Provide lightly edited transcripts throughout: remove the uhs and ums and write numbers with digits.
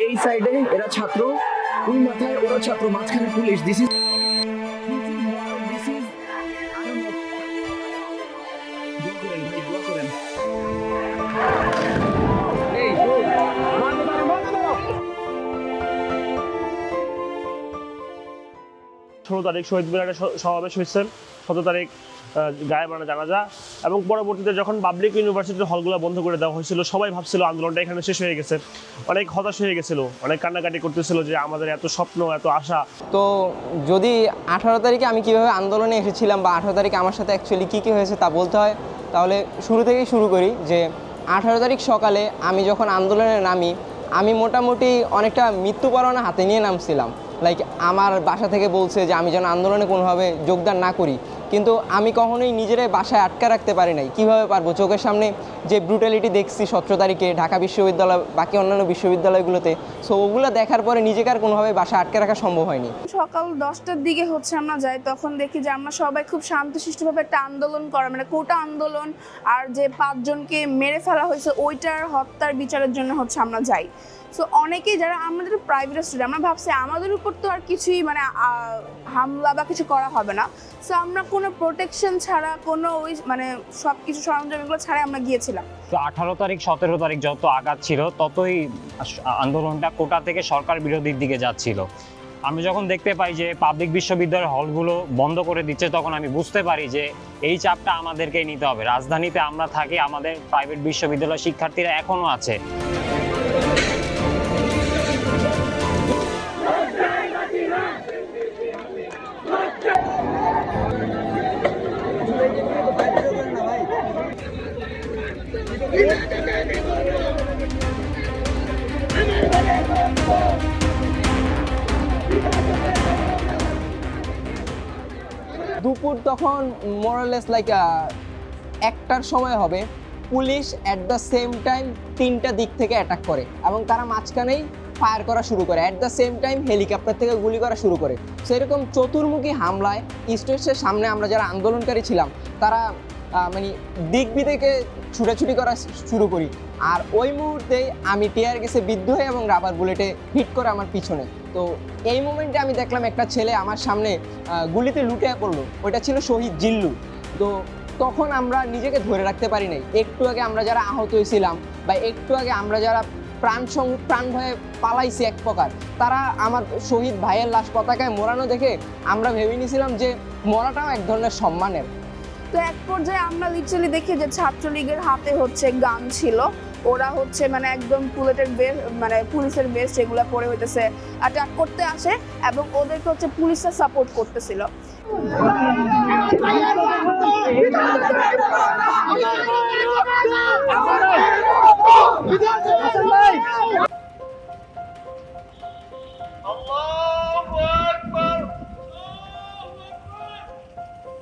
এই সাইডে এরা ছাত্র, ওই মাথায় ওরা ছাত্র, মাঝখানে পুলিশ। দিস ইজ এই 16 তারিখ শহীদ মিনারে সমাবেশ হয়েছে, 17 তারিখ গায়েবানা জানাজা, এবং পরবর্তীতে যখন পাবলিক ইউনিভার্সিটির হলগুলো বন্ধ করে দেওয়া হয়েছিল, সবাই ভাবছিল আন্দোলনটা এখানে শেষ হয়ে গেছে। অনেক হতাশ হয়ে গেছিল, অনেক কান্নাকাটি করতেছিল যে আমাদের এত স্বপ্ন, এত আশা। তো যদি 18 তারিখে আমি কিভাবে আন্দোলনে এসেছিলাম বা 18 তারিখে আমার সাথে অ্যাকচুয়ালি কী হয়েছে তা বলতে হয়, তাহলে শুরু থেকেই শুরু করি। যে 18 তারিখ সকালে আমি যখন আন্দোলনে নামি, আমি মোটামুটি অনেকটা মৃত্যুপরণা হাতে নিয়ে নামছিলাম। লাইক আমার বাসা থেকে বলছে যে আমি যেন আন্দোলনে কোনোভাবে যোগদান না করি, কিন্তু আমি কখনোই নিজেরাই বাসায় আটকে রাখতে পারি নাই। কীভাবে পারবো? চোখের সামনে যে ব্রুটালিটি দেখছি 17 তারিখে ঢাকা বিশ্ববিদ্যালয়, বাকি অন্যান্য বিশ্ববিদ্যালয়গুলোতে, সো ওগুলো দেখার পরে নিজেকে আর কোনোভাবে বাসায় আটকে রাখা সম্ভব হয়নি। সকাল 10টার দিকে আমরা যাই, তখন দেখি যে আমরা সবাই খুব শান্তশিষ্টভাবে একটা আন্দোলন করা, মানে কোটা আন্দোলন, আর যে 5 জনকে মেরে ফেলা হয়েছে ওইটার হত্যার বিচারের জন্য আমরা যাই। সো অনেকেই যারা আমাদের প্রাইভেট স্টুডেন্ট, আমরা ভাবছি আমাদের উপর তো আর কিছুই মানে হামলা বা কিছু করা হবে না। সো আমরা কোনো প্রোটেকশন ছাড়া, কোনো ওই মানে সব কিছু সরঞ্জাম এগুলো ছাড়াই আমরা গিয়েছিলাম। তো 18 তারিখ 17 তারিখ যত আগাচ্ছিল ততই আন্দোলনটা কোটা থেকে সরকার বিরোধীর দিকে যাচ্ছিল। আমি যখন দেখতে পাই যে পাবলিক বিশ্ববিদ্যালয়ের হলগুলো বন্ধ করে দিচ্ছে, তখন আমি বুঝতে পারি যে এই চাপটা আমাদেরকেই নিতে হবে। রাজধানীতে আমরা থাকি, আমাদের প্রাইভেট বিশ্ববিদ্যালয় শিক্ষার্থীরা এখনও আছে। দুপুর তখন মোরালেস লাইক 1টার সময় হবে। Police at the same time 3টা দিক থেকে অ্যাটাক করে এবং তারা মাঝখানেই ফায়ার করা শুরু করে। At the same time helicopter থেকে গুলি করা শুরু করে। সেরকম চতুর্মুখী হামলায় স্টেজের সামনে আমরা যারা আন্দোলনকারী ছিলাম তারা মানে দিক বিদিকে ছুটাছুটি করা শুরু করি। আর ওই মুহূর্তেই আমি টিয়ার গ্যাসে বিদ্ধ হই এবং রাবার বুলেটে হিট করে আমার পিছনে। তো এই মোমেন্টে আমি দেখলাম একটা ছেলে আমার সামনে গুলিতে লুটে পড়লো। ওইটা ছিল শহীদ জিল্লু। তো তখন আমরা নিজেকে ধরে রাখতে পারি নাই। একটু আগে আমরা যারা আহত হয়েছিলাম বা একটু আগে আমরা যারা প্রাণ ভয়ে পালাইছি এক প্রকার, তারা আমার শহীদ ভাইয়ের লাশ পতাকায় মোড়ানো দেখে আমরা ভেবে নিয়েছিলাম যে মরাটাও এক ধরনের সম্মানের। তো এক পর্যায়ে আমরা লিটারালি দেখি যে ছাত্রলীগের হাতে গান ছিল। ওরা মানে একদম মানে পুলিশের বেস্ট এগুলো পরে অ্যাটাক করতে আসে এবং ওদেরকে পুলিশরা সাপোর্ট করতেছিল।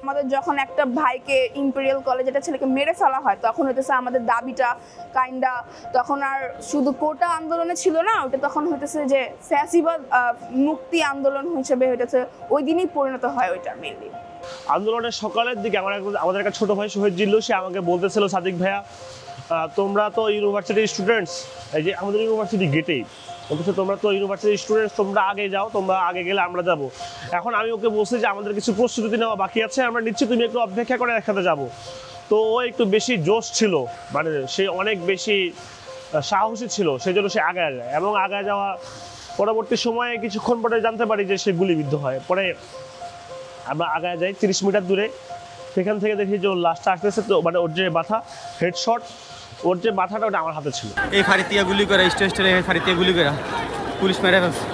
আমাদের যখন একটা ভাইকে ইম্পেরিয়াল কলেজ একটা ছেলেকে মেরে ফেলা হয়, তখন আমাদের দাবিটা কাইন্ডা তখন আর শুধু কোটা আন্দোলনে ছিল না, ওটা তখন যে ফ্যাসিবাদ মুক্তি আন্দোলন হিসেবে ওই দিনই পরিণত হয় ওইটা মেনলি। আন্দোলনের সকালের দিকে আমাদের একটা ছোট ভাই শহীদ জিল্লু, সে আমাকে বলতেছিল, সাদিক ভাইয়া তোমরা তো ইউনিভার্সিটির স্টুডেন্টস, এই যে আমাদের ইউনিভার্সিটি গেটেই বলতেছে তোমরা তো ইউনিভার্সিটির স্টুডেন্টস, তোমরা আগে যাও, তোমরা আগে গেলে আমরা যাব। এখন আমি ওকে বলছি যে আমাদের কিছু প্রস্তুতি নেওয়া বাকি আছে, আমরা নিচ্ছি, তুমি একটু অপেক্ষা করে একসাথে যাব। তো ও একটু বেশি জোশ ছিল, মানে সে অনেক বেশি সাহসী ছিল, সেই জন্য সে আগায় যায়। এবং আগায় যাওয়া পরবর্তী সময়ে কিছুক্ষণ পরে জানতে পারি যে সে গুলিবিদ্ধ হয়। পরে আমরা আগায় যাই 30 মিটার দূরে, সেখান থেকে দেখি যে ওর লাশটা আসতেছে। তো মানে ওর যে মাথা হেডশট, ওর যে মাথাটা ওটা আমার হাতে ছিল। এই ফাঁড়িতে গুলি করে স্টেশনে, এই ফাঁড়িতে গুলি করে পুলিশ মেরে ফেলছে।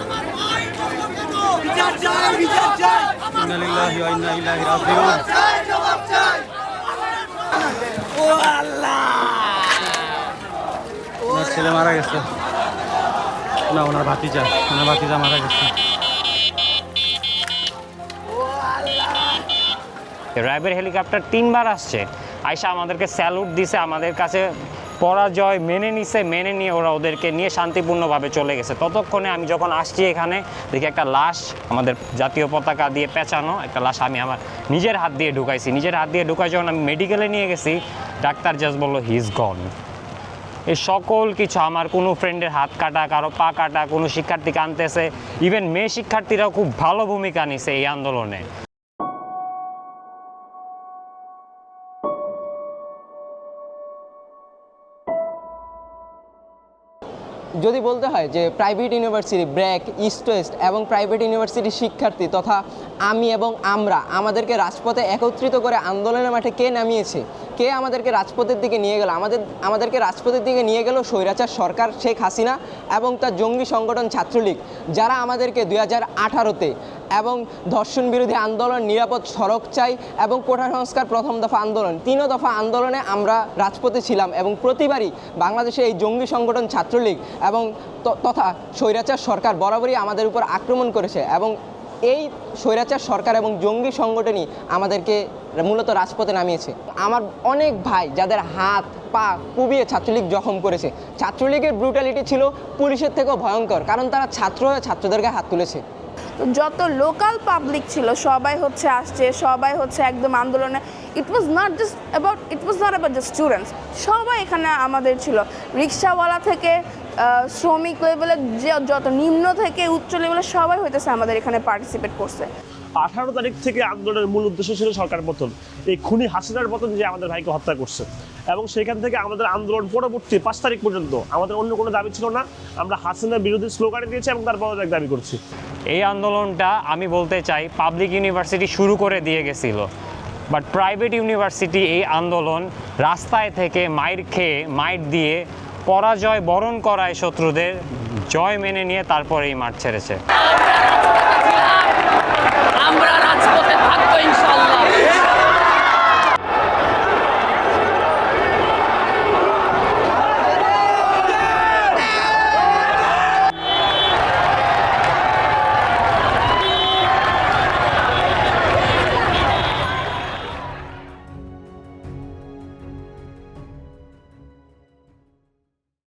ওনার ছেলে মারা গেছে না, ওনার ভাতিজা মারা গেছে। র্যাবের হেলিকপ্টার 3বার আসছে, আয়সা আমাদেরকে স্যালুট দিছে, আমাদের কাছে পরাজয় মেনে নিয়ে ওরা ওদেরকে নিয়ে শান্তিপূর্ণভাবে চলে গেছে। ততক্ষণে আমি যখন আসছি এখানে দেখি একটা লাশ, আমাদের জাতীয় পতাকা দিয়ে পেঁচানো একটা লাশ, আমি আমার নিজের হাত দিয়ে ঢুকাই যখন আমি মেডিকেলে নিয়ে গেছি, ডাক্তার জাস্ট বললো হি ইজ গন। এই সকল কিছু, আমার কোনো ফ্রেন্ডের হাত কাটা, কারো পা কাটা, কোনো শিক্ষার্থীকে আনতেছে, ইভেন মেয়ে শিক্ষার্থীরাও খুব ভালো ভূমিকা নিছে এই আন্দোলনে। যদি বলতে হয় যে private university BRAC, east West এবং প্রাইভেট ইউনিভার্সিটির শিক্ষার্থী তথা আমি এবং আমাদেরকে রাজপথে একত্রিত করে আন্দোলনের মাঠে কে নামিয়েছে, কে আমাদেরকে রাজপথের দিকে নিয়ে গেল? আমাদেরকে রাজপথের দিকে নিয়ে গেল স্বৈরাচার সরকার শেখ হাসিনা এবং তার জঙ্গি সংগঠন ছাত্রলীগ, যারা আমাদেরকে 2018-তে এবং ধর্ষণ বিরোধী আন্দোলন, নিরাপদ সড়ক চাই এবং কোটা সংস্কার প্রথম দফা আন্দোলন, 3 দফা আন্দোলনে আমরা রাজপথে ছিলাম এবং প্রতিবারই বাংলাদেশে এই জঙ্গি সংগঠন ছাত্রলীগ এবং তথা স্বৈরাচার সরকার বরাবরই আমাদের উপর আক্রমণ করেছে এবং এই স্বৈরাচার সরকার এবং জঙ্গি সংগঠনই আমাদেরকে মূলত রাজপথে নামিয়েছে। আমার অনেক ভাই যাদের হাত পা কুবিয়ে ছাত্রলীগ জখম করেছে, ছাত্রলীগের ব্রুটালিটি ছিল পুলিশের থেকেও ভয়ঙ্কর, কারণ তারা ছাত্র হয়ে ছাত্রদেরকে হাত তুলেছে। তো যত লোকাল পাবলিক ছিল সবাই হচ্ছে আসছে, সবাই হচ্ছে একদম আন্দোলনে। It was not about just students, সবাই এখানে আমাদের ছিল, রিক্সাওয়ালা থেকে শ্রমিক লেভেলের যত নিম্ন থেকে উচ্চ লেভেলের সবাই হইতেছে আমাদের এখানে পার্টিসিপেট করছে। 18 তারিখ থেকে আন্দোলনের মূল উদ্দেশ্য ছিল সরকার পতন, এই খুনি হাসিনার পতন, যে আমাদের ভাইকে হত্যা করছে। এবং সেখান থেকে আমাদের আন্দোলন পরবর্তী 5 তারিখ পর্যন্ত আমাদের অন্য কোনো দাবি ছিল না, আমরা হাসিনা বিরোধী স্লোগান দিয়েছি এবং তার পদত্যাগ দাবি করছি। এই আন্দোলনটা আমি বলতে চাই পাবলিক ইউনিভার্সিটি শুরু করে দিয়ে গেছিল, বাট প্রাইভেট ইউনিভার্সিটি এই আন্দোলন রাস্তায় থেকে মাইর দিয়ে পরাজয় বরণ করায় শত্রুদের, জয় মেনে নিয়ে তারপরে এই মাঠ ছেড়েছে। আমরা রাজপথে থাকবো ইনশাআল্লাহ।